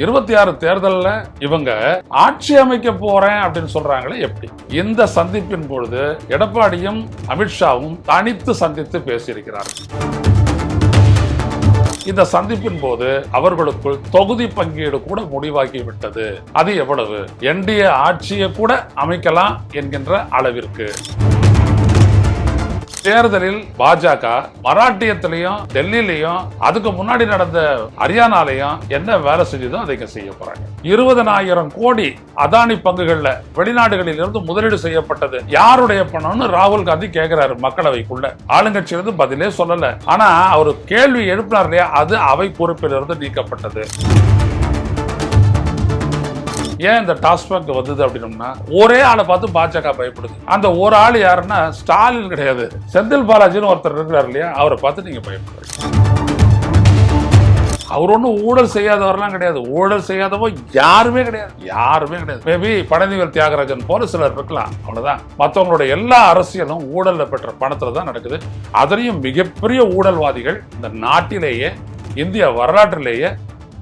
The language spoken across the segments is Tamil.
26 தேர்தலில் இவங்க ஆட்சி அமைக்க போறேன் அப்படின்னு சொல்றாங்களே எப்படி? இந்த சந்திப்பின் பொழுது எடப்பாடியும் அமித்ஷாவும் தனித்து சந்தித்து பேசியிருக்கிறார்கள். இந்த சந்திப்பின் போது அவர்களுக்குள் தொகுதி பங்கீடு கூட முடிவாகி விட்டது. அது எவ்வளவு? என்டிஏ ஆட்சியை கூட அமைக்கலாம் என்கின்ற அளவிற்கு. தேர்தலில் பாஜக மராட்டியத்திலையும் டெல்லியிலையும் அதுக்கு முன்னாடி நடந்த ஹரியானாலையும் என்ன வேலை செஞ்சதோ அதை செய்ய போறாங்க. 20,000 கோடி அதானி பங்குகள்ல வெளிநாடுகளில் இருந்து முதலீடு செய்யப்பட்டது யாருடைய பணம்னு ராகுல் காந்தி கேட்கிறாரு மக்களவைக்குள்ள. ஆளுங்கட்சியிலிருந்து பதிலே சொல்லல. ஆனா அவர் கேள்வி எழுப்பினார் இல்லையா, அது அவை பொறுப்பிலிருந்து நீக்கப்பட்டது. ஏன் இந்த டாஸ்மாக் வந்தது அப்படின்னா, ஒரே ஆளை பார்த்து பாஜக பயப்படுது. அந்த ஒரு ஆள் யாருன்னா ஸ்டாலின் கிடையாது, செந்தில் பாலாஜின்னு ஒருத்தர் இருக்கிறார் இல்லையா, அவரை பார்த்து நீங்க பயப்படுறீங்க. அவர் ஒன்றும் ஊழல் செய்யாதவரெல்லாம் கிடையாது. ஊழல் செய்யாதவோ யாருமே கிடையாது, யாருமே கிடையாது. மேபி பழனிவேல் தியாகராஜன் போல சிலர் இருக்கலாம், அவ்வளவுதான். மற்றவங்களோட எல்லா அரசியலும் ஊழல்ல பெற்ற பணத்துல தான் நடக்குது. அதனையும் மிகப்பெரிய ஊழல்வாதிகள் இந்த நாட்டிலேயே, இந்திய வரலாற்றிலேயே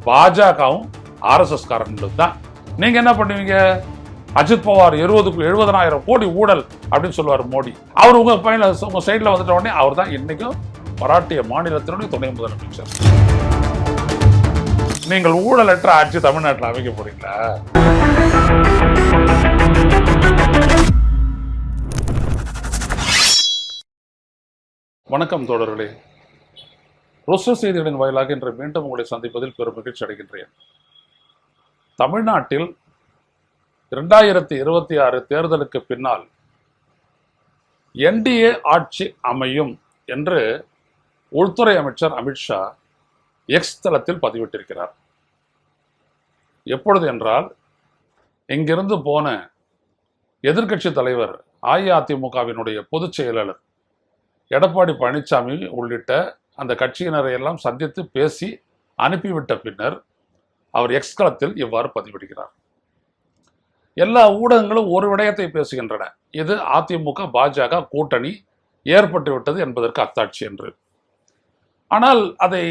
பாஜகவும் RSS காரங்களும் தான். நீங்க என்ன பண்ணுவீங்க? அஜித் பவார் 70,000 கோடி ஊழல் அப்படின்னு சொல்லுவார் மோடி. அவர் உங்க பையன் உங்க சைட்ல வந்துட்ட உடனே அவர் தான் இன்னைக்கும் மராட்டிய மாநிலத்தினுடைய துணை முதலமைச்சர். நீங்கள் ஊழலற்ற ஆட்சி தமிழ்நாட்டில் அமைக்க போறீங்களா? வணக்கம் தோழர்களே. ரோஸ்டர் செய்திகளின் வாயிலாக இன்று மீண்டும் உங்களை சந்திப்பதில் பெரும் மகிழ்ச்சி அடைகின்றேன். தமிழ்நாட்டில் 2026 தேர்தலுக்கு பின்னால் என்டிஏ ஆட்சி அமையும் என்று உள்துறை அமைச்சர் அமித்ஷா எக்ஸ் தளத்தில் பதிவிட்டிருக்கிறார். எப்பொழுது என்றால், இங்கிருந்து போன எதிர்க்கட்சி தலைவர் அஇஅதிமுகவினுடைய பொதுச் செயலாளர் எடப்பாடி பழனிசாமி உள்ளிட்ட அந்த கட்சியினரை எல்லாம் சந்தித்து பேசி அனுப்பிவிட்ட பின்னர் அவர் எக்ஸ் தளத்தில் இவ்வாறு பதிவிடுகிறார். எல்லா ஊடகங்களும் ஒரு விடயத்தை பேசுகின்றன, இது அதிமுக பாஜக கூட்டணி ஏற்பட்டுவிட்டது என்பதற்கு அத்தாட்சி என்று. ஆனால் அதை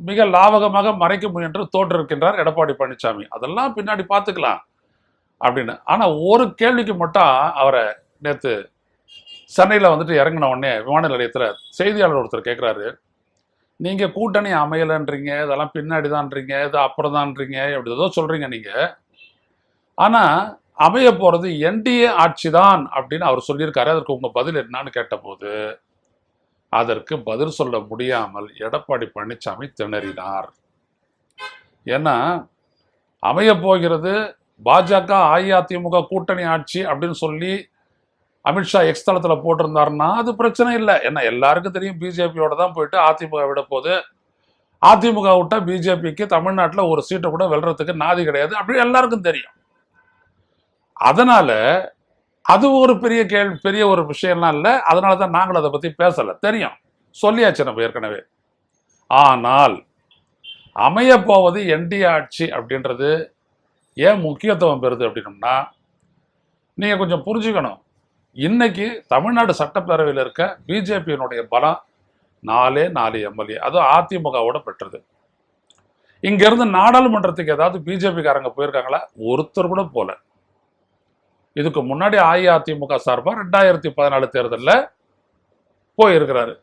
மிக லாவகமாக மறைக்க முயன்று தோற்றிருக்கின்றார் எடப்பாடி பழனிசாமி. அதெல்லாம் பின்னாடி பார்த்துக்கலாம் அப்படின்னு. ஆனா ஒரு கேள்விக்கு மட்டும் அவரை நேற்று சென்னையில் வந்துட்டு இறங்கின உடனே விமான நிலையத்தில் செய்தியாளர் ஒருத்தர் கேட்குறாரு, நீங்க கூட்டணி அமையலன்றீங்க, இதெல்லாம் பின்னாடி தான்றீங்க, இது அப்புறம் தான்றீங்க, எப்படி ஏதோ சொல்றீங்க நீங்க, ஆனா அமைய போறது என்டிஏ ஆட்சி தான் அப்படின்னு அவர் சொல்லியிருக்காரு. அதற்கு உங்க பதில் என்னன்னு கேட்டபோது அதற்கு பதில் சொல்ல முடியாமல் எடப்பாடி பழனிசாமி திணறினார். ஏன்னா அமைய போகிறது பாஜக அஇஅதிமுக கூட்டணி ஆட்சி அப்படின்னு சொல்லி அமித்ஷா எக்ஸ் தளத்தில் போட்டிருந்தாருன்னா அது பிரச்சனை இல்லை. ஏன்னா எல்லாருக்கும் தெரியும் பிஜேபியோட தான் போயிட்டு அதிமுக விட போது, அதிமுக விட்டா பிஜேபிக்கு தமிழ்நாட்டில் ஒரு சீட்டை கூட வெல்றதுக்கு நாதி கிடையாது அப்படி எல்லாருக்கும் தெரியும். அதனால அது ஒரு பெரிய ஒரு விஷயம்லாம் இல்லை. அதனால தான் நாங்கள் அதை பற்றி பேசலை, தெரியும், சொல்லியாச்சு நம்ம ஏற்கனவே. ஆனால் அமைய போவது என்டிஏ ஆட்சி அப்படின்றது ஏன் முக்கியத்துவம் பெறுது அப்படின்னோம்னா, நீங்கள் கொஞ்சம் புரிஞ்சுக்கணும். இன்னைக்கு தமிழ்நாடு சட்டப்பேரவையில் இருக்க பிஜேபியினுடைய பலம் 4 எம்எல்ஏ, அதுவும் அதிமுகவோட பெற்றது. இங்கிருந்து நாடாளுமன்றத்துக்கு ஏதாவது பிஜேபிக்காரங்க போயிருக்காங்களா? ஒருத்தர் கூட போல. இதுக்கு முன்னாடி அஇஅதிமுக சார்பாக 2014 தேர்தலில் போயிருக்கிறாரு.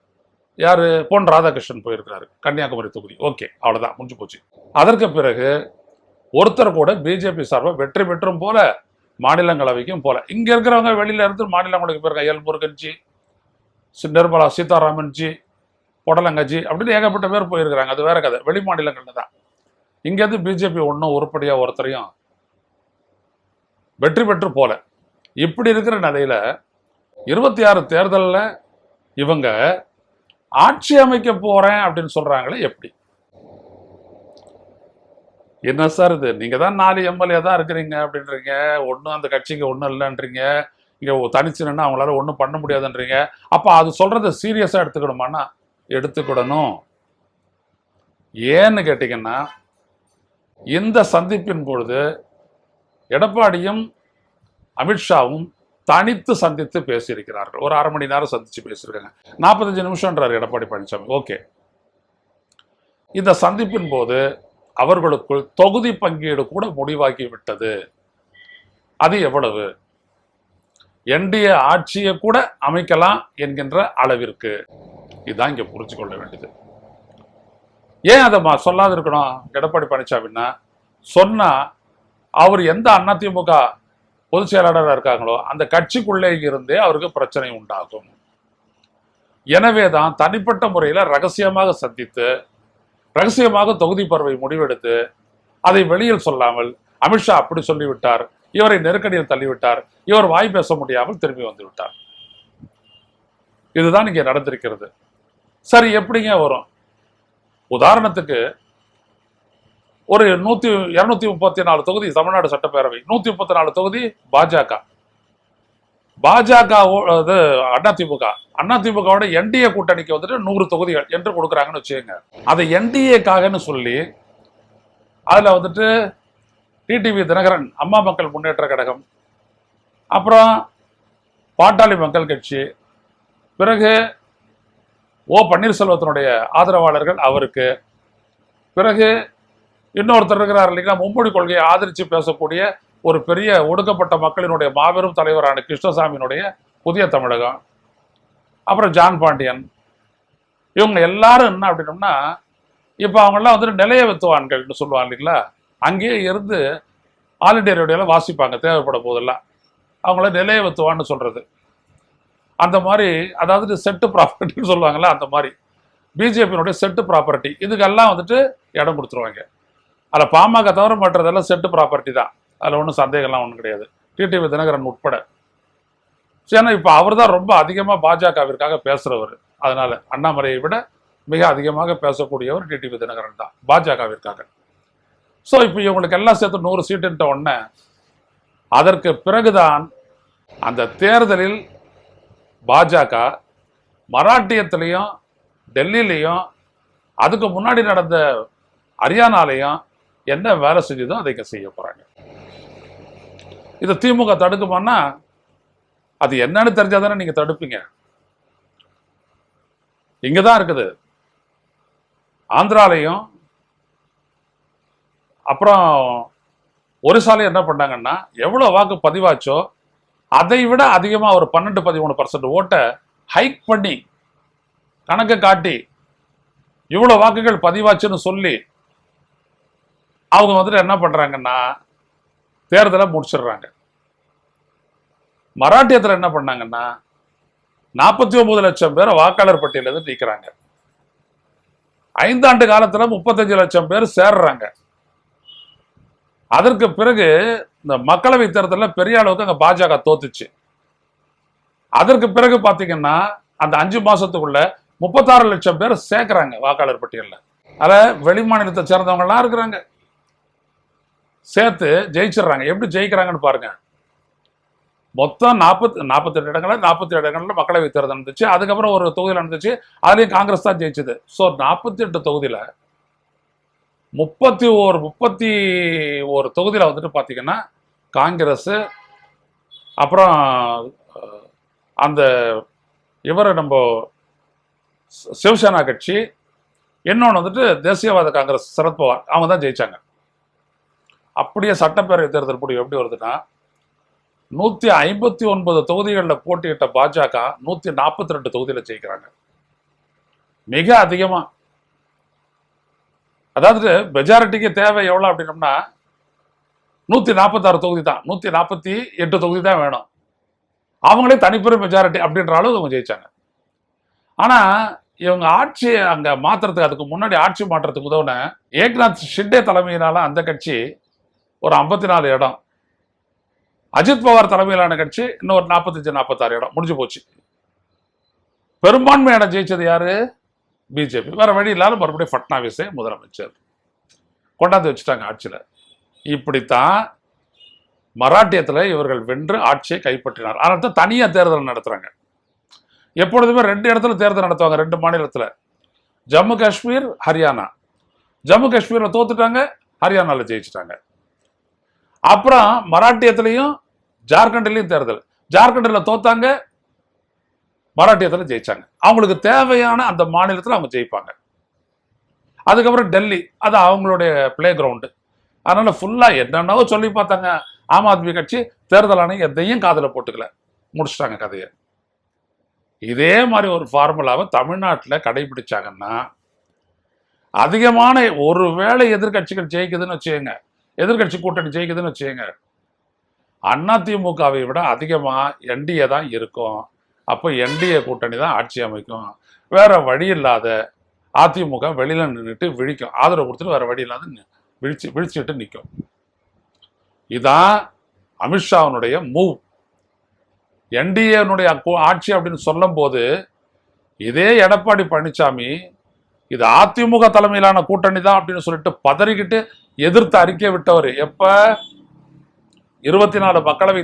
யாரு? பொன் ராதாகிருஷ்ணன் போயிருக்கிறாரு, கன்னியாகுமரி தொகுதி. ஓகே, அவ்வளவுதான், முடிஞ்சு போச்சு. அதற்கு பிறகு ஒருத்தர் கூட பிஜேபி சார்பாக வெற்றி பெற்றும் போல, மாநிலங்களவைக்கும் போல. இங்க இருக்கிறவங்க வெளியில இருந்து மாநிலங்களுக்கு போயிருக்காங்க. எல் முருகன்ஜி, நிர்மலா சீதாராமன்ஜி, பொடலங்கஜி அப்படின்னு ஏகப்பட்ட பேர் போயிருக்கிறாங்க. அது வேற கதை, வெளி மாநிலங்கள்ல தான். இங்கேருந்து பிஜேபி ஒன்றும் உருப்படியா ஒருத்தரையும் வெற்றி பெற்று போல. இப்படி இருக்கிற நிலையில 26 தேர்தலில் இவங்க ஆட்சி அமைக்க போறேன் அப்படின்னு சொல்றாங்களே எப்படி? என்ன சார் இது? நீங்க தான் 4 எம்எல்ஏ தான் இருக்கிறீங்க அப்படின்றீங்க, ஒன்றும் அந்த கட்சிக்கு ஒன்றும் இல்லைன்றீங்க, இங்க தனிச்சு நின்று அவங்களால ஒன்றும் பண்ண முடியாதுன்றீங்க. அப்ப அது சொல்றதை சீரியஸா எடுத்துக்கணுமானா எடுத்துக்கிடணும். ஏன்னு கேட்டீங்கன்னா, இந்த சந்திப்பின் பொழுது எடப்பாடியும் அமித்ஷாவும் தனித்து சந்தித்து பேசியிருக்கிறார்கள். ஒரு 1/2 மணி நேரம் சந்திச்சு பேசியிருக்காங்க. 45 நிமிஷம்ன்றார் எடப்பாடி பழனிசாமி. ஓகே, இந்த சந்திப்பின் போது அவர்களுக்குள் தொகுதி பங்கீடு கூட முடிவாகி விட்டது. அது எவ்வளவு? என்டிஏ ஆட்சியை கூட அமைக்கலாம் என்கின்ற அளவிற்கு. இதுதான் இங்க புரிஞ்சு கொள்ள வேண்டியது. ஏன் அதை சொல்லாது இருக்கணும் எடப்பாடி பழனிசாமின்னா? சொன்னா அவர் எந்த அதிமுக பொதுச் செயலாளராக இருக்காங்களோ அந்த கட்சிக்குள்ளே இருந்தே அவருக்கு பிரச்சனை உண்டாகும். எனவேதான் தனிப்பட்ட முறையில் ரகசியமாக சந்தித்து ரகசியமாக தொகுதி பரவை முடிவெடுத்து அதை வெளியில் சொல்லாமல் அமித்ஷா அப்படி சொல்லிவிட்டார், இவரை நெருக்கடியில் தள்ளிவிட்டார், இவர் வாய் பேச முடியாமல் திரும்பி வந்து விட்டார். இதுதான் இங்கே நடந்திருக்கிறது. சரி, எப்படிங்க வரும்? உதாரணத்துக்கு ஒரு 234 தொகுதி தமிழ்நாடு சட்டப்பேரவை, 134 தொகுதி பாஜக, அதிமுகவோட என்டிஏ கூட்டணிக்கு வந்துட்டு 100 தொகுதிகள் என்று கொடுக்குறாங்கன்னு வச்சுக்கோங்க. அதை என்டிஏக்காகன்னு சொல்லி அதுல வந்துட்டு டிடிவி தினகரன் அம்மா மக்கள் முன்னேற்ற கழகம், அப்புறம் பாட்டாளி மக்கள் கட்சி, பிறகு ஓ பன்னீர்செல்வத்தினுடைய ஆதரவாளர்கள் அவருக்கு, பிறகு இன்னொருத்தர் இருக்கிறார் இல்லைங்களா, மும்மொழி கொள்கையை ஆதரித்து பேசக்கூடிய ஒரு பெரிய ஒடுக்கப்பட்ட மக்களினுடைய மாபெரும் தலைவரான கிருஷ்ணசாமியினுடைய புதிய தமிழகம், அப்புறம் ஜான் பாண்டியன், இவங்க எல்லாரும் என்ன அப்படின்னோம்னா இப்போ அவங்கெல்லாம் வந்துட்டு நிலைய வித்துவான்கள்னு சொல்லுவாங்க இல்லைங்களா, அங்கேயே இருந்து ஆல் இண்டியா ரேடியோவில் வாசிப்பாங்க தேவைப்படும் போதெல்லாம். அவங்கள நிலைய வித்துவான்னு சொல்றது அந்த மாதிரி, அதாவது செட்டு ப்ராப்பர்ட்டின்னு சொல்லுவாங்கல்ல, அந்த மாதிரி பிஜேபியினுடைய செட்டு ப்ராப்பர்ட்டி இதுக்கெல்லாம் வந்துட்டு இடம் கொடுத்துருவாங்க. அதில் பாமக தவிர மற்றதெல்லாம் செட்டு ப்ராப்பர்ட்டி தான், அதில் ஒன்றும் சந்தேகம்லாம் ஒன்றும் கிடையாது, டிடிவி தினகரன் உட்பட. ஏன்னா இப்போ அவர் தான் ரொம்ப அதிகமாக பாஜகவிற்காக பேசுகிறவர். அதனால அண்ணாமலையை விட மிக அதிகமாக பேசக்கூடியவர் டிடிவி தினகரன் தான் பாஜகவிற்காக. ஸோ இப்போ இவங்களுக்கு எல்லாம் சேர்த்து 100 சீட்டுன்ற உடனே அதற்கு பிறகுதான் அந்த தேர்தலில் பாஜக மராட்டியத்திலையும் டெல்லியிலையும் அதுக்கு முன்னாடி நடந்த ஹரியானாலையும் என்ன வேலை செஞ்சதோ அதை இங்கே செய்ய போறாங்க. இதை திமுக தடுக்குமான்னா அது என்னன்னு தெரிஞ்சாதானே நீங்க தடுப்பீங்க. இங்கதான் இருக்குது. ஆந்திராலையும் அப்புறம் ஒரிசாலையும் என்ன பண்ணாங்கன்னா எவ்வளவு வாக்கு பதிவாச்சோ அதை விட அதிகமா ஒரு 12-13% ஓட்டை ஹைக் பண்ணி கணக்கு காட்டி இவ்வளவு வாக்குகள் பதிவாச்சுன்னு சொல்லி அவங்க வந்துட்டு என்ன பண்றாங்கன்னா தேர்தலை முடிச்சிடுறாங்க. மராட்டியத்தில் என்ன பண்ணாங்கன்னா 49 லட்சம் பேரை வாக்காளர் பட்டியலிருந்து நீக்கிறாங்க. 5 ஆண்டு காலத்துல 35 லட்சம் பேர் சேர்றாங்க. அதற்கு பிறகு இந்த மக்களவை தேர்தலில் பெரிய அளவுக்கு அங்க பாஜக தோத்துச்சு. அதற்கு பிறகு பாத்தீங்கன்னா அந்த 5 மாசத்துக்குள்ள 36 லட்சம் பேர் சேர்க்கிறாங்க வாக்காளர் பட்டியல்ல. அத வெளி மாநிலத்தை சேர்ந்தவங்க எல்லாம் இருக்கிறாங்க, சேர்த்து ஜெயிச்சிடுறாங்க. எப்படி ஜெயிக்கிறாங்கன்னு பாருங்க. மொத்தம் 48 இடங்கள்ல 47 இடங்கள்ல மக்களவை தேர்தல் நடந்துச்சு. அதுக்கப்புறம் ஒரு தொகுதியில் நடந்துச்சு, அதுலயும் காங்கிரஸ் தான் ஜெயிச்சது. ஸோ 48 தொகுதியில 31 தொகுதியில வந்துட்டு பாத்தீங்கன்னா காங்கிரஸ், அப்புறம் அந்த இவரை நம்ம சிவசேனா கட்சி, இன்னொன்று வந்துட்டு தேசியவாத காங்கிரஸ் சரத்பவார், அவங்க தான் ஜெயிச்சாங்க. அப்படியே சட்டப்பேரவை தேர்தல் முடிவு எப்படி வருதுன்னா 159 தொகுதிகளில் போட்டியிட்ட பாஜக 142 தொகுதியில் ஜெயிக்கிறாங்க. மிக அதிகமா. அதாவது மெஜாரிட்டிக்கு தேவை எவ்வளவு அப்படின்னோம்னா 146 தொகுதி தான், 148 தொகுதி தான் வேணும். அவங்களே தனிப்பெரும் மெஜாரிட்டி அப்படின்ற அளவு அவங்க ஜெயிச்சாங்க. ஆனா இவங்க ஆட்சி அங்க மாத்துறதுக்கு, அதுக்கு முன்னாடி ஆட்சி மாற்றத்துக்கு உதவுன ஏக்நாத் ஷிண்டே தலைமையினால அந்த கட்சி ஒரு 54 இடம், அஜித் பவார் தலைமையிலான கட்சி இன்னொரு 45-46 இடம், முடிஞ்சு போச்சு. பெரும்பான்மை இடம் ஜெயிச்சது யாரு? பிஜேபி. வேற வழி இல்லாத மறுபடியும் பட்னாவிஸை முதலமைச்சர் கொண்டாந்து வச்சுட்டாங்க ஆட்சியில. இப்படித்தான் மராட்டியத்துல இவர்கள் வென்று ஆட்சியை கைப்பற்றினார். அதனால தான் தனியா தேர்தல் நடத்துறாங்க. எப்பொழுதுமே 2 இடத்துல தேர்தல் நடத்துவாங்க, 2 மாநிலத்துல, ஜம்மு காஷ்மீர், ஹரியானா. ஜம்மு காஷ்மீர்ல தோத்துட்டாங்க, ஹரியானால ஜெயிச்சுட்டாங்க. அப்புறம் மராட்டியத்திலையும் ஜார்க்கண்ட்லயும் தேர்தல், ஜார்க்கண்ட்ல தோத்தாங்க, மராட்டியத்தில் ஜெயிச்சாங்க. அவங்களுக்கு தேவையான அந்த மாநிலத்தில் அவங்க ஜெயிப்பாங்க. அதுக்கப்புறம் டெல்லி, அது அவங்களுடைய பிளே கிரவுண்டு. அதனால ஃபுல்லா என்னென்னவோ சொல்லி பார்த்தாங்க. ஆம் ஆத்மி கட்சி தேர்தல் ஆணையம் எதையும் காதுல போட்டுக்கல, முடிச்சிட்டாங்க கதையை. இதே மாதிரி ஒரு ஃபார்முலாவை தமிழ்நாட்டில் கடைபிடிச்சாங்கன்னா, அதிகமான ஒருவேளை எதிர்கட்சிகள் ஜெயிக்குதுன்னு வச்சுக்கோங்க, எதிர்கட்சி கூட்டணி ஜெயிக்குதுன்னு வச்சுக்கோங்க, அதிமுகவை விட அதிகமா என்டிஏ தான் இருக்கும். அப்போ என்டிஏ கூட்டணி தான் ஆட்சி அமைக்கும். வேற வழி இல்லாத அதிமுக வெளியில நின்றுட்டு விழிக்கும், ஆதரவு கொடுத்துட்டு வேற வழி இல்லாத விழிச்சுட்டு நிற்கும். இதான் அமித்ஷாவுடைய மூவ். என்டிஏனுடைய ஆட்சி அப்படின்னு சொல்லும் போது இதே எடப்பாடி பழனிசாமி இது அதிமுக தலைமையிலான கூட்டணி தான் அப்படின்னு சொல்லிட்டு பதறிக்கிட்டு எதிர்த்து அறிக்கை விட்டவர். எப்ப 24 மக்களவை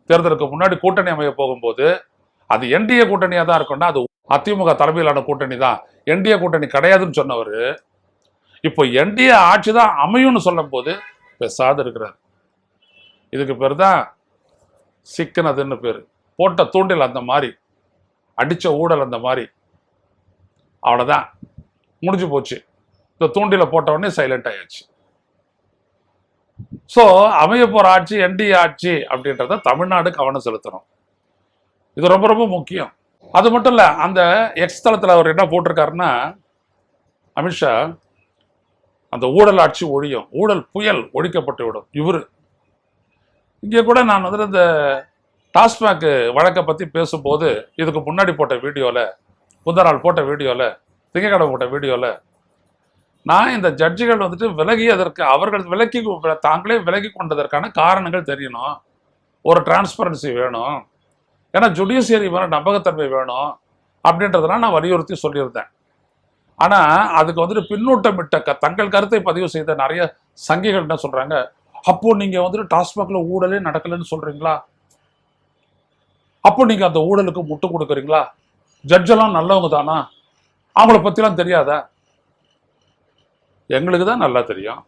தேர்தலுக்கு முன்னாடி கூட்டணி அமைய போகும்போது அது என்டிஏ கூட்டணியா தான் இருக்கும்னா அது அதிமுக தலைமையிலான கூட்டணி தான், என்டிஏ கூட்டணி கிடையாதுன்னு சொன்னவர் இப்போ என்டிஏ ஆட்சி தான் அமையும்னு சொல்லும் போது பேசாது இருக்கிறார். இதுக்கு பேர் தான் சிக்கனதுன்னு பேரு. போட்ட தூண்டில் அந்த மாதிரி, அடிச்ச ஊழல் அந்த மாதிரி, அவ்வளவுதான் முடிஞ்சு போச்சு. இந்த தூண்டில போட்ட உடனே சைலண்ட் ஆயாச்சு. ஸோ அமைய போற ஆட்சி என்டிஏ ஆட்சி அப்படின்றத தமிழ்நாடு கவனம் செலுத்தணும். இது ரொம்ப ரொம்ப முக்கியம். அது மட்டும் இல்ல, அந்த எக்ஸ் தளத்தில் அவர் என்ன போட்டிருக்காருன்னா, அமித்ஷா அந்த ஊழல் ஆட்சி ஒழியும், ஊழல் புயல் ஒழிக்கப்பட்டு விடும். இவரு இங்கே கூட நான் வந்து இந்த டாஸ்மாக் வழக்கை பத்தி பேசும்போது இதுக்கு முன்னாடி போட்ட வீடியோல, முந்தா நாள் போட்ட வீடியோல, திங்கக்கிழமை போட்ட வீடியோல, நான் இந்த ஜட்ஜிகள் வந்துட்டு விலகியதற்கு, அவர்கள் தாங்களே விலகி கொண்டதற்கான காரணங்கள் தெரியணும், ஒரு டிரான்ஸ்பரன்சி வேணும், ஏன்னா ஜுடிஷியரி மேல நம்பகத்தன்மை வேணும் அப்படின்றதெல்லாம் நான் வலியுறுத்தி சொல்லியிருந்தேன். ஆனா அதுக்கு வந்துட்டு பின்னூட்டமிட்ட தங்கள் கருத்தை பதிவு செய்த நிறைய சங்கிகள் என்ன சொல்றாங்க, அப்போ நீங்க வந்துட்டு டாஸ்மாக்ல ஊழலே நடக்கலன்னு சொல்றீங்களா, அப்போ நீங்க அந்த ஊழலுக்கு முட்டு கொடுக்குறீங்களா, ஜட்ஜெல்லாம் நல்லவங்க தானா, அவங்கள பத்திலாம் தெரியாதா? எங்களுக்கு தான் நல்லா தெரியும்.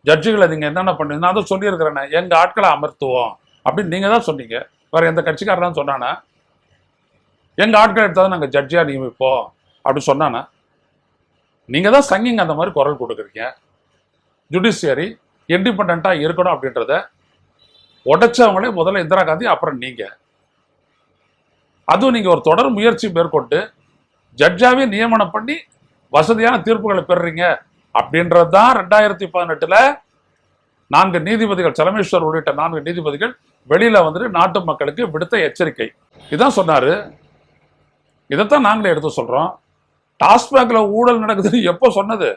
ஜட்ஜுகளை நீங்க என்னென்ன பண்ணுங்க, நான் தான் சொல்லியிருக்கிறேன், எங்க ஆட்களை அமர்த்துவோம் அப்படின்னு நீங்க தான் சொன்னீங்க. வேற எந்த கட்சிக்காரர் தான் சொன்னானா? எங்க ஆட்களை எடுத்தாதான் நாங்க ஜட்ஜியா நியமிப்போம் அப்படி சொன்னானா? நீங்க தான் சங்கிங்க அந்த மாதிரி குரல் கொடுக்குறீங்க. ஜுடிஷியரி இண்டிபெண்டா இருக்கணும் அப்படின்றத உடைச்சவங்களே முதல்ல இந்திரா காந்தி, அப்புறம் நீங்க. அதுவும் நீங்க ஒரு தொடர் முயற்சி மேற்கொண்டு ஜட்ஜாவே நியமனம் பண்ணி வசதியான தீர்ப்புகளை பெறுறீங்க அப்படின்றது தான் 2018 4 நீதிபதிகள், சலமேஸ்வர் உள்ளிட்ட 4 நீதிபதிகள் வெளியில வந்துட்டு நாட்டு மக்களுக்கு விடுத்த எச்சரிக்கை. இதான் சொன்னாரு. இதைத்தான் நாங்களே எடுத்து சொல்றோம். டாஸ்மாக்ல ஊழல் நடக்குதுன்னு எப்போ சொன்னது?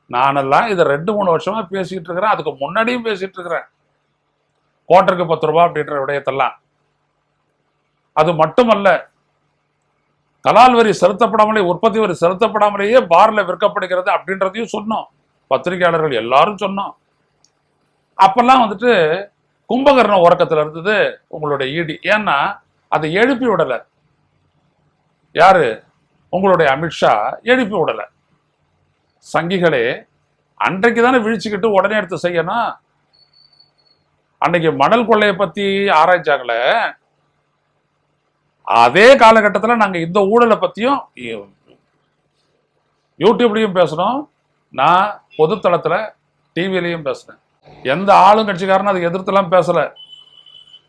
நானெல்லாம் இதை 2-3 வருஷமா பேசிட்டு இருக்கிறேன், அதுக்கு முன்னாடியும் பேசிட்டு இருக்கிறேன். கோட்டருக்கு 10 ரூபாய் அப்படின்ற விடயத்தெல்லாம். அது மட்டுமல்ல, கலால் வரி செலுத்தப்படாமலே, உற்பத்தி வரி செலுத்தப்படாமலேயே பார்ல விற்கப்படுகிறது அப்படின்றதையும் சொன்னோம், பத்திரிகையாளர்கள் எல்லாரும் சொன்னோம். அப்பெல்லாம் வந்துட்டு கும்பகர்ண உறக்கத்துல இருந்தது உங்களுடைய ஈடி. ஏன்னா அதை எழுப்பி விடல. யாரு? உங்களுடைய அமித்ஷா எழுப்பி விடல. சங்கிகளே, அன்றைக்கு தானே விழிச்சுக்கிட்டு உடனே எடுத்து செய்யணும். அன்னைக்கு மணல் கொள்ளையை பத்தி ஆராய்ச்சாங்களே, அதே காலகட்டத்தில் நாங்க இந்த ஊழலை பத்தியும் யூடியூப்லயும் பேசணும், நான் பொதுத்தளத்துல டிவிலையும் பேசுறேன். எந்த ஆளுங்கட்சிக்காரனும் அதை எதிர்த்துலாம் பேசல.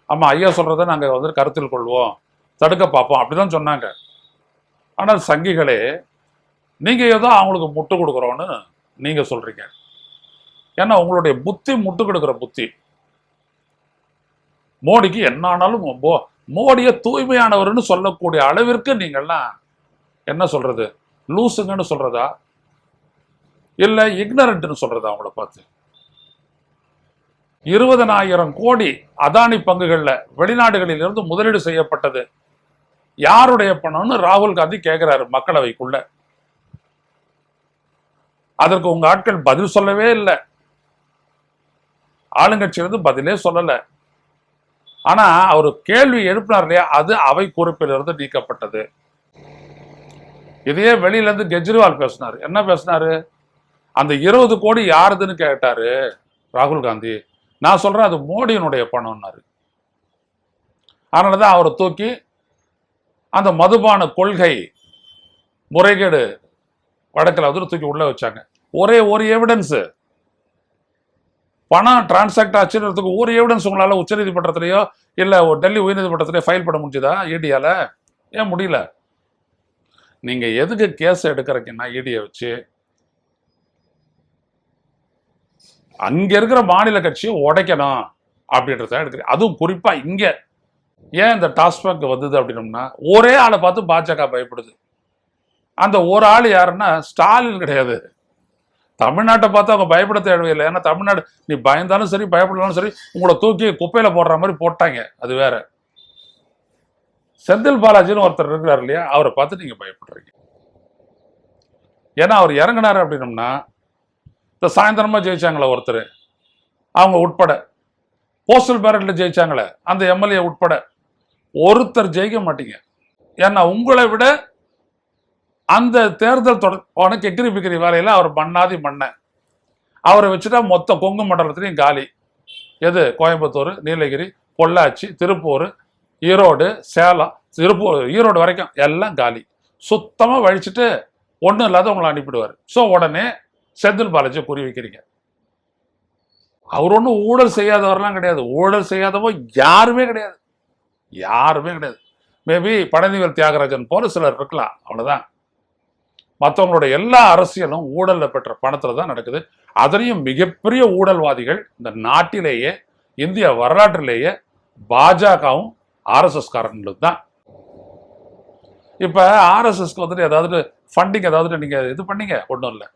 ஆமா, ஐயா சொல்றதை நாங்க வந்து கருத்தில் கொள்வோம், தடுக்க பார்ப்போம் அப்படிதான் சொன்னாங்க. ஆனால் சங்கிகளே, நீங்க ஏதோ அவங்களுக்கு முட்டு கொடுக்குறோன்னு நீங்க சொல்றீங்க. ஏன்னா உங்களுடைய புத்தி முட்டு கொடுக்குற புத்தி. மோடிக்கு என்ன ஆனாலும் மோடியை தூய்மையானவர்னு சொல்லக்கூடிய அளவிற்கு நீங்கள்லாம் என்ன சொல்றது, லூசுங்கன்னு சொல்றதா இல்ல இக்னரண்ட்னு சொல்றதா? அவங்கள பார்த்து 20,000 கோடி அதானி பங்குகள்ல வெளிநாடுகளில் இருந்து முதலீடு செய்யப்பட்டது யாருடைய பணம்னு ராகுல் காந்தி கேட்கிறாரு மக்களவைக்குள்ள. அதற்கு உங்க ஆட்கள் பதில் சொல்லவே இல்லை. ஆளுங்கட்சியிலிருந்து பதிலே சொல்லல. ஆனா அவர் கேள்வி எழுப்பினார் இல்லையா, அது அவை குறிப்பிலிருந்து நீக்கப்பட்டது. இதே வெளியில இருந்து கெஜ்ரிவால் பேசினாரு. என்ன பேசினாரு? அந்த 20 கோடி யாருதுன்னு கேட்டாரு ராகுல் காந்தி. நான் சொல்றேன் அது மோடியினுடைய பணம்னாரு. அதனாலதான் அவரை தூக்கி அந்த மதுபான கொள்கை முறைகேடு வடக்கில் வந்து தூக்கி உள்ள வச்சாங்க. ஒரே ஒரு எவிடன்ஸ், பணம் டிரான்சாக்ட் ஆச்சுன்றதுக்கு ஒரு எவிடன்ஸ் உங்களால உச்சநீதிமன்றத்திலேயோ இல்ல டெல்லி உயர்நீதிமன்றத்திலேயோ ஃபைல் பண்ண முடிஞ்சதா இடியால? ஏன் முடியல? நீங்க எதுக்கு கேஸ் எடுக்கிறீங்கன்னா இடியை வச்சு அங்க இருக்கிற மாநில கட்சியை உடைக்கணும் அப்படின்றத எடுக்கிறேன். அதுவும் குறிப்பா இங்க ஏன் இந்த டாஸ்மாக் வந்தது அப்படின்னோம்னா, ஒரே ஆளை பார்த்து பாஜக பயப்படுது. அந்த ஒரு ஆள் யாருன்னா ஸ்டாலின் கிடையாது. தமிழ்நாட்டை பார்த்து அவங்க பயப்பட தேவையில்லை. ஏன்னா தமிழ்நாடு நீ பயந்தாலும் சரி பயப்படலாம் சரி உங்களை தூக்கி குப்பையில போடுற மாதிரி போட்டாங்க, அது வேற. செந்தில் பாலாஜின்னு ஒருத்தர் இருக்கிறார் இல்லையா, அவரை பார்த்து நீங்க பயப்படுறீங்க. ஏன்னா அவர் இறங்கினாரு அப்படின்னோம்னா, இந்த சாயந்தரமா ஜெயிச்சாங்களே ஒருத்தர், அவங்க உட்பட போஸ்டல் பேலட்ல ஜெயிச்சாங்களே அந்த எம்எல்ஏ உட்பட ஒருத்தர் ஜெயிக்க மாட்டீங்க. ஏன்னா உங்களை விட அந்த தேர்தல் தொடர்பான கெக்கிரி பிக்கிரி வேலையில அவர் மண்ணாதி மண்ண அவரை வச்சுட்டா மொத்த கொங்கு மண்டலத்திலையும் காலி. எது? கோயம்புத்தூர், நீலகிரி, பொள்ளாச்சி, திருப்பூர், ஈரோடு, சேலம், ஈரோடு வரைக்கும் எல்லாம் காலி. சுத்தமா வழிச்சுட்டு ஒன்றும் இல்லாத உங்களை அனுப்பிடுவார். ஸோ உடனே செந்தில் பாலாஜியை குறி வைக்கிறீங்க. அவர் ஒன்றும் ஊழல் செய்யாதவரெல்லாம் கிடையாது. ஊழல் செய்யாதவோ யாருமே கிடையாது, யாருமே கிடையாது. மேபி பழனிவேல் தியாகராஜன் போல சிலர் இருக்கலாம், அவ்வளவுதான். மற்றவங்களோட எல்லா அரசியலும் ஊழல்ல பெற்ற பணத்துல தான் நடக்குது. அதுலேயும் மிகப்பெரிய ஊழல்வாதிகள் இந்த நாட்டிலேயே இந்திய வரலாற்றிலேயே பாஜகவும் ஆர்எஸ்எஸ் காரங்களும் தான். இப்ப ஆர்எஸ்எஸ்க்கு வந்துட்டு ஏதாவது ஃபண்டிங் ஏதாவது நீங்க இது பண்ணீங்க, ஒன்றும் இல்லை.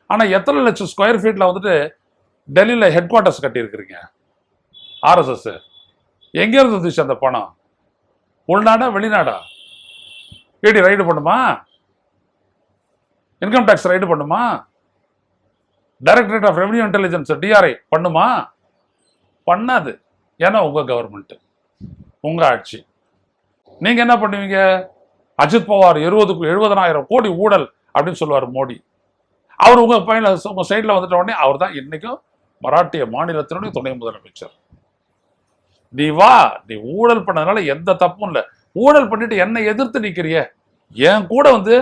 ஆனா எத்தனை லட்சம் ஸ்கொயர் ஃபீட்ல வந்துட்டு டெல்லியில ஹெட் குவார்ட்டர்ஸ் கட்டி இருக்கிறீங்க ஆர்எஸ்எஸ்? எங்க இருந்து இருந்துச்சு அந்த பணம்? உள்நாடா வெளிநாடா? இடி ரைடு பண்ணுமா? இன்கம் டேக்ஸ் ரைடு பண்ணுமா? Directorate of revenue intelligence DRI பண்ணுமா? பண்ணாது. ஏன்னா உங்க கவர்மெண்ட், உங்க ஆட்சி. நீங்க என்ன பண்ணுவீங்க? அஜித் பவார் 70,000 கோடி ஊழல் அப்படின்னு சொல்லுவார் மோடி. அவர் உங்க பையன் உங்க சைட்ல வந்துட்ட உடனே அவர் தான் இன்னைக்கும் மராட்டிய மாநிலத்தினுடைய துணை முதலமைச்சர். நீ வா, நீ ஊழல் பண்ணதுனால எந்த தப்பும் இல்லை. ஊழல் பண்ணிட்டு என்னை எதிர்த்து நிக்கிறிய, என் கூட வந்து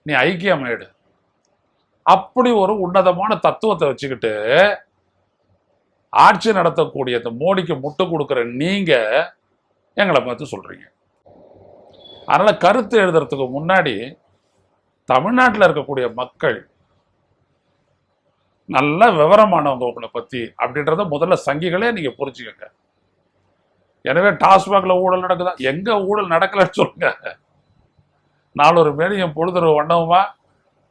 நீ ஐக்கியமாயிடு. அப்படி ஒரு உன்னதமான தத்துவத்தை வச்சுக்கிட்டு ஆட்சி நடத்தக்கூடிய இந்த மோடிக்கு முட்டு கொடுக்கிற நீங்க எங்களை பார்த்து சொல்றீங்க. அதனால கருத்து எழுதுறதுக்கு முன்னாடி தமிழ்நாட்டில் இருக்கக்கூடிய மக்கள் நல்ல விவரமானவங்க உங்களை பத்தி அப்படின்றத முதல்ல சங்கிகளே நீங்க புரிஞ்சுக்கங்க. எனவே டாஸ்மாக்ல ஊழல் நடக்குதா? எங்க ஊழல் நடக்கலன்னு சொல்லுங்க. நாலொரு மேலையும் பொழுதுற வண்ணவுமா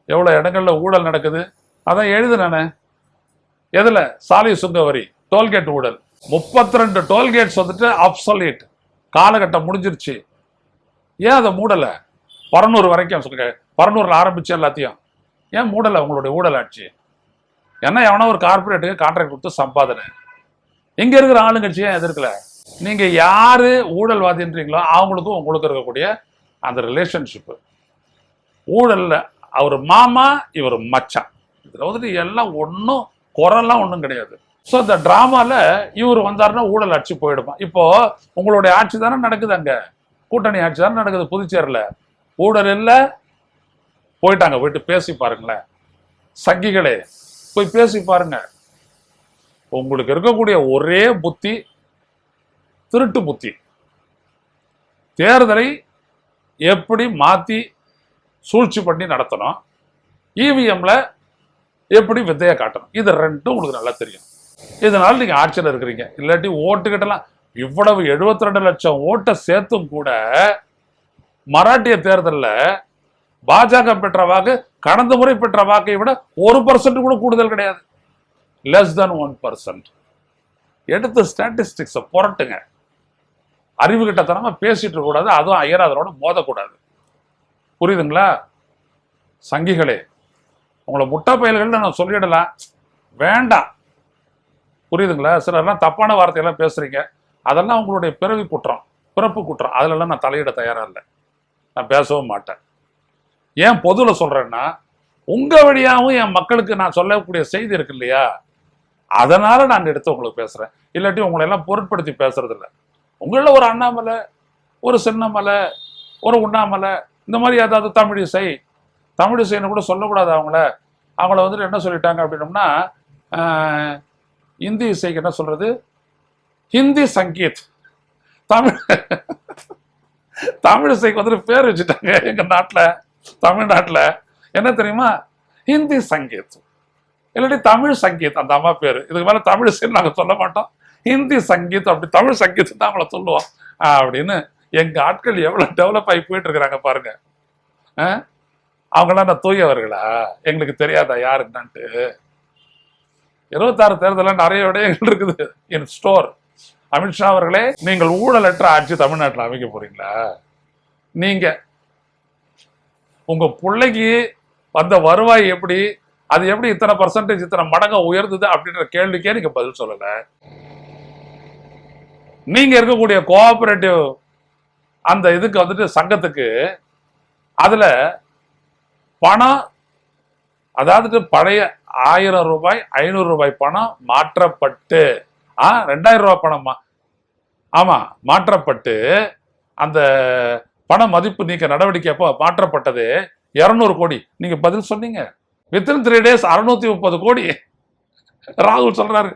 எவ்வளவு இடங்கள்ல ஊழல் நடக்குது அதான் எழுதுனானே. எதுல? சாலை சுங்க வரி, டோல்கேட் ஊழல். 32 டோல்கேட்ஸ் வந்துட்டு அப்சொலீட், காலகட்டம் முடிஞ்சிருச்சு. ஏன் அதை மூடல? பரனூர் வரைக்கும் சொல்லுங்க, பரனூர்ல ஆரம்பிச்சு எல்லாத்தையும் ஏன் மூடல உங்களுடைய ஊழல் ஆட்சி? ஏன்னா எவனா ஒரு கார்பரேட்டுக்கு கான்ட்ராக்ட் கொடுத்து சம்பாதனை. இங்க இருக்கிற ஆளுங்கட்சி ஏன் எதிர்க்கல? நீங்க யாரு ஊழல்வாதின்றீங்களோ அவங்களுக்கும் உங்களுக்கு இருக்கக்கூடிய அந்த ரிலேஷன்ஷிப் ஊழல்ல அவர் மாமா இவர் மச்சான், இதுல வந்துட்டு எல்லாம் ஒன்றும் குறைலாம் ஒன்றும் கிடையாது. ஸோ இந்த டிராமால இவர் வந்தாருன்னா ஊழல் ஆட்சி போயிடுமா? இப்போ உங்களுடைய ஆட்சி தானே நடக்குது, அங்க கூட்டணி ஆட்சி தானே நடக்குது புதுச்சேரியில். ஊழல் இல்லை, போயிட்டாங்க. போயிட்டு பேசி பாருங்களேன் சங்கிகளே, போய் பேசி பாருங்க. உங்களுக்கு இருக்கக்கூடிய ஒரே புத்தி திருட்டு புத்தி. தேர்தலை எப்படி மாத்தி சூழ்ச்சி பண்ணி நடத்தணும், இவிஎம்ல எப்படி வித்தையை காட்டணும், இது ரெண்டும் உங்களுக்கு நல்லா தெரியும். இதனால நீங்க ஆட்சியில் இருக்கிறீங்க. இல்லாட்டி ஓட்டுக்கிட்டலாம் இவ்வளவு 72 லட்சம் ஓட்டை சேர்த்தும் கூட மராட்டிய தேர்தலில் பாஜக பெற்ற வாக்கு கடந்த முறை பெற்ற வாக்கை விட 1% கூட கூடுதல் கிடையாது. Less than 1%. எடுத்த ஸ்டாட்டிஸ்டிக்ஸை புரட்டுங்க. அறிவு கிட்டத்தனமா பேசிட்டு கூடாது, அதுவும் ஐயராதரோட மோதக்கூடாது. புரியுதுங்களா சங்கிகளே? உங்களை முட்டை பயல்கள் நான் சொல்லிடலாம், வேண்டாம். புரியுதுங்களா? சிலர்லாம் தப்பான வார்த்தையெல்லாம் பேசுறீங்க, அதெல்லாம் உங்களுடைய பிறவி குற்றம், பிறப்பு குற்றம். அதுலலாம் நான் தலையிட தயாரா இல்லை, நான் பேசவும் மாட்டேன். ஏன் பொதுல சொல்றேன்னா, உங்க வழியாகவும் என் மக்களுக்கு நான் சொல்லக்கூடிய செய்தி இருக்கு இல்லையா, அதனால நான் எடுத்து உங்களுக்கு பேசுறேன். இல்லாட்டி உங்களை எல்லாம் பொருட்படுத்தி பேசுறது இல்லை. உங்கள ஒரு அண்ணாமலை, ஒரு சின்னமலை, ஒரு உண்ணாமலை, இந்த மாதிரி ஏதாவது தமிழிசை, தமிழிசைன்னு கூட சொல்லக்கூடாது அவங்கள வந்துட்டு என்ன சொல்லிட்டாங்க அப்படின்னோம்னா இந்தி இசைக்கு என்ன சொல்றது, ஹிந்தி சங்கீத். தமிழிசைக்கு வந்துட்டு பேர் வச்சுட்டாங்க எங்க நாட்டுல, தமிழ்நாட்டுல. என்ன தெரியுமா, ஹிந்தி சங்கீத், இல்லாட்டி தமிழ் சங்கீத். அந்த அம்மா பேரு. இதுக்கு மேல தமிழிசைன்னு நாங்க சொல்ல மாட்டோம், ஹிந்தி சங்கீத், அப்படி தமிழ் சங்கீத் தான் அவங்கள சொல்லுவோம் அப்படின்னு. எங்க ஆட்கள் எவ்வளவு டெவலப் ஆகி போயிட்டு இருக்கிறாங்க பாருங்க. அவங்களாம் நான் தூயவர்களா, எங்களுக்கு தெரியாதா யார் என்னன்ட்டு? 26 தேர்தலில் நிறைய விடயங்கள் இருக்குது இன் ஸ்டோர். அமித்ஷா அவர்களே, நீங்கள் ஊழலற்ற ஆட்சி தமிழ்நாட்டில் அமைக்க போறீங்களா? நீங்க உங்க பிள்ளைக்கு வந்த வருவாய் எப்படி, அது எப்படி இத்தனை பர்சன்டேஜ் இத்தனை மடங்கு உயர்ந்தது அப்படின்ற கேள்விக்கே நீங்க பதில் சொல்லல. நீங்க இருக்கக்கூடிய கோஆபரேட்டிவ் அந்த இதுக்கு வந்துட்டு சங்கத்துக்கு அதுல பணம், அதாவது பழைய 1000 ரூபாய் 500 ரூபாய் பணம் மாற்றப்பட்டு 2000 ரூபாய் பணமா, ஆமா மாற்றப்பட்டு அந்த பண மதிப்பு நீக்க நடவடிக்கை அப்போ மாற்றப்பட்டது 200 கோடி. நீங்க பதில் சொன்னீங்க. வித்தின் 3 days 630 கோடி ராகுல் சொல்றாரு.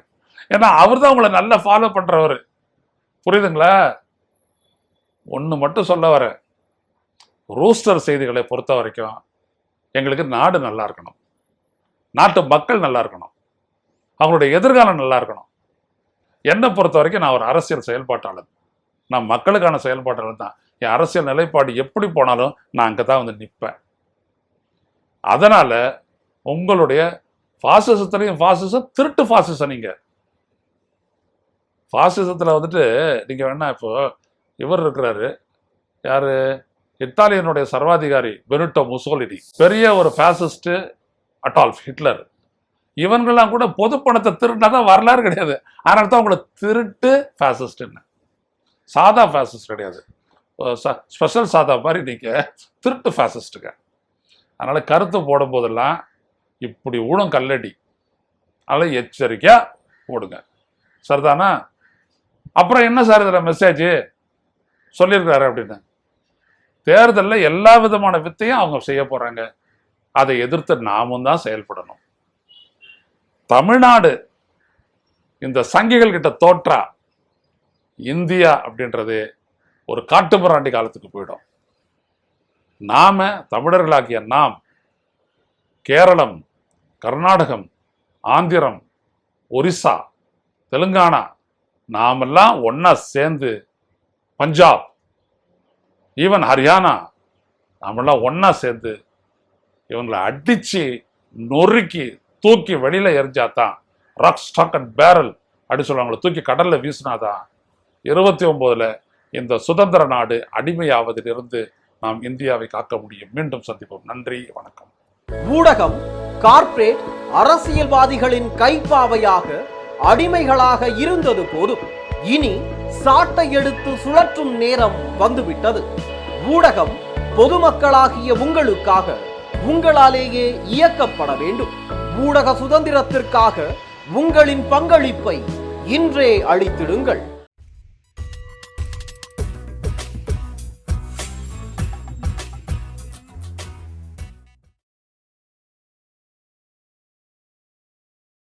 ஏன்னா அவர் தான் உங்களை நல்லா ஃபாலோ பண்றவர். புரியுதுங்களா? ஒண்ணு மட்டும் சொல்ல வர, ரூஸ்டர் செய்திகளை பொறுத்த வரைக்கும் எங்களுக்கு நாடு நல்லா இருக்கணும், நாட்டு மக்கள் நல்லா இருக்கணும், அவங்களுடைய எதிர்காலம் நல்லா இருக்கணும். என்னை பொறுத்த வரைக்கும் நான் ஒரு அரசியல் செயல்பாட்டாளர், நான் மக்களுக்கான செயல்பாட்டாளர் தான். என் அரசியல் நிலைப்பாடு எப்படி போனாலும் நான் அங்கே தான் வந்து நிற்பேன். அதனால உங்களுடைய பாசிசத்திலையும் பாசிசம் திருட்டு பாசிசம். நீங்க பாசிசத்தில் வந்துட்டு நீங்க வேணா, இப்போ இவர் இருக்கிறாரு, யாரு, இத்தாலியனுடைய சர்வாதிகாரி பெனிட்டோ முசோலினி, பெரிய ஒரு பாசிஸ்ட். அடால்ஃப் ஹிட்லர், இவங்கெல்லாம் கூட பொது பணத்தை திருடினாதான் வரலாறு கிடையாது. அதனால தான் உங்களை திருட்டு பாசிஸ்ட்னு. சாதா பாசிஸ்ட் கிடையாது, ஸ்பெஷல் சாதா மாதிரி நீங்க திருட்டு பாசிஸ்டுங்க. அதனால கருத்து போடும் போதெல்லாம் இப்படி ஊடும் கல்லடி, அதனால எச்சரிக்கையா போடுங்க. சரிதானா? அப்புறம் என்ன சார் இதுல மெசேஜ் சொல்லியிருக்காரு அப்படின்னு, தேர்தலில் எல்லா விதமான வித்தையும் அவங்க செய்ய போறாங்க. அதை எதிர்த்து நாமும் தான் செயல்படணும். தமிழ்நாடு இந்த சங்கிகள் கிட்ட தோற்றா இந்தியா அப்படின்றது ஒரு காட்டுமிராண்டி காலத்துக்கு போயிடும். நாம தமிழர்களாகிய நாம் கேரளம், கர்நாடகம், ஆந்திரம், ஒரிசா, தெலுங்கானா நாமெல்லாம் ஒன்னா சேர்ந்து, பஞ்சாப், ஈவன் ஹரியானா நாமெல்லாம் ஒன்னா சேர்ந்து இவங்களை அடிச்சு நொறுக்கி தூக்கி வெளியில எரிஞ்சாதான், ராக் ஸ்டாக் அண்ட் பேரல் அப்படி சொல்லுவாங்கள, தூக்கி கடல்ல வீசினாதான் 29ல் இந்த சுதந்திர நாடு அடிமையாவதிலிருந்து நாம் இந்தியாவை காக்க முடியும். மீண்டும் சந்திப்போம். நன்றி, வணக்கம். ஊடகம் கார்ப்பரேட் அரசியல்வாதிகளின் கைப்பாவையாக அடிமைகளாக இருந்தது போதும், இனி சாட்டை எடுத்து சுழற்றும் நேரம் வந்துவிட்டது. ஊடகம் பொதுமக்களாகிய உங்களுக்காக, உங்களாலேயே இயக்கப்பட வேண்டும். ஊடக சுதந்திரத்திற்காக உங்களின் பங்களிப்பை இன்றே அளித்திடுங்கள்.